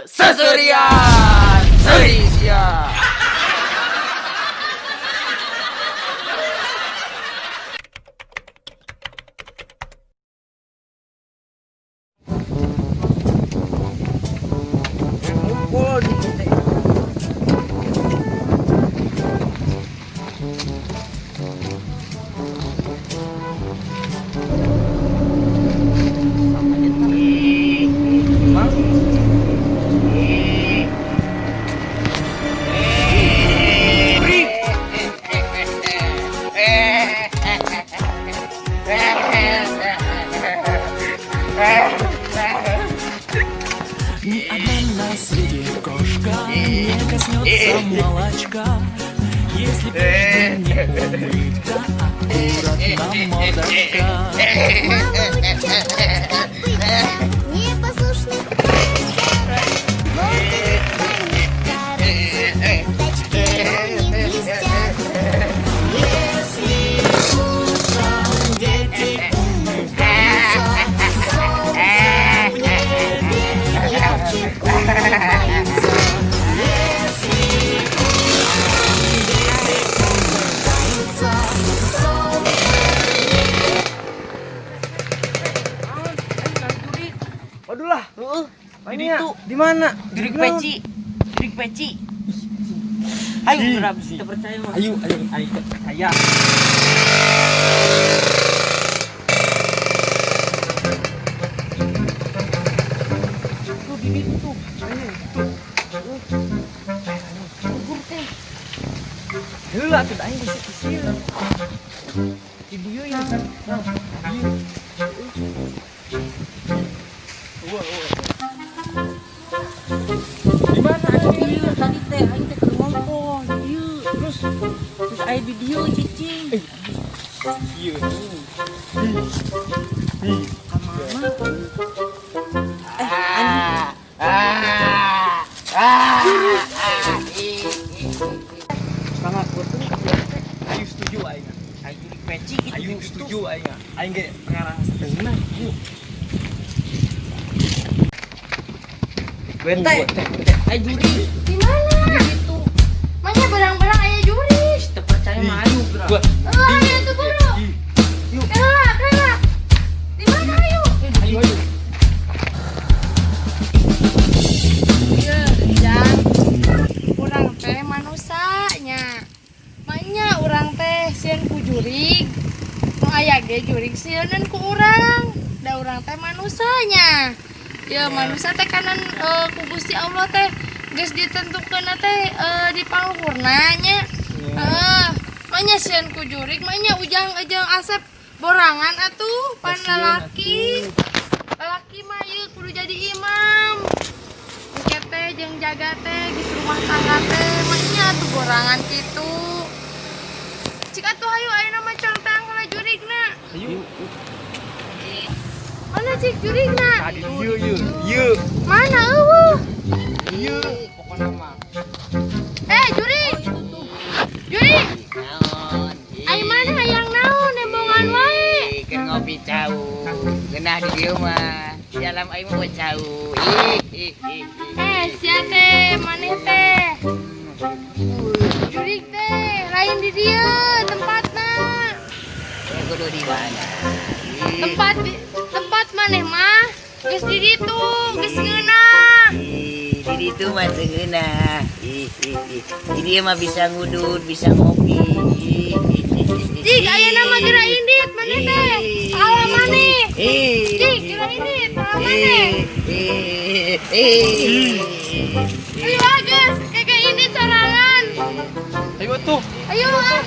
Seserian Serisia. Ни одна на свете кошка не коснется молочка, если прежде не умыта аккуратно мордочка. Мама учит нас, как быть непослушным крысам. Волки они корыстные, тачки у них блестят. Если утром дети умываются, солнце в небе ярче улыбается. Если утром дети умываются, солнце Waduh lah. Banyak. Di mana? Jurik peci. Ayo, berapa kita percaya mah? Ayo percaya. Tuh bibit tuh. Ayo tuh. Heula tuh aing bisa kecil. Ibu yo ya kan. Di mana Iya, tadi teh aing teh keur ngomong. Iya, terus aya di dieu cicing. Iya. Sangat betul. Ayo setuju aing. Ayo jurik peci gitu. Ayo setuju aing. Aing ge pengarang sebenarnya. Yuk. Teh, ayo jurik. Di mana? Gitu. Mana barang-barang ayah juri? Kita percaya mah ayo, Bro. Ayo tuh buru. Yuk. Kela. Di mana ayo? Ayo. Iya, Jang. Urang teh manusanya. Manya urang teh sieun ku jurig. Nu aya ge jurig sieuneun ku urang. Da urang teh manusanya. Ya manusia teh kanan ku Gusti Allah teh geus ditentukeun teh di pangluhurna nya. Heeh. Manya sieun ku jurig, manya ujang-ujang asep borangan atuh pan lalaki. Lalaki mah ieu kudu jadi imam. Engke teh jeung jaga teh geus rumah tangga teh manya tuh borangan kitu. Cik atuh hayu ayeuna mah contang kana jurigna. Ayo. Mana cik jurigna? Tadi yuk. Mana eueuh? Yuk. Pokona mah. Jurig. Jurig. Naon? Ai mana hayang naon embongan wae. Keur ngopi cau. Geunah di dieu mah. Di alam aing mah cau. Sia teh maneh teh. Jurig teh lain di dieu tempatna. Kudu di mana? Tempat maneh mah geus di ditu, geus ngeunah. Di ditu mah teu geunah. Di dieu mah bisa ngudud, bisa ngopi. Cik ayeuna mah geura indit maneh teh. Salah maneh. Cik geura indit, salah maneh. Ayo geus, keke indit sorangan. Ayo tuh. Ayo ah.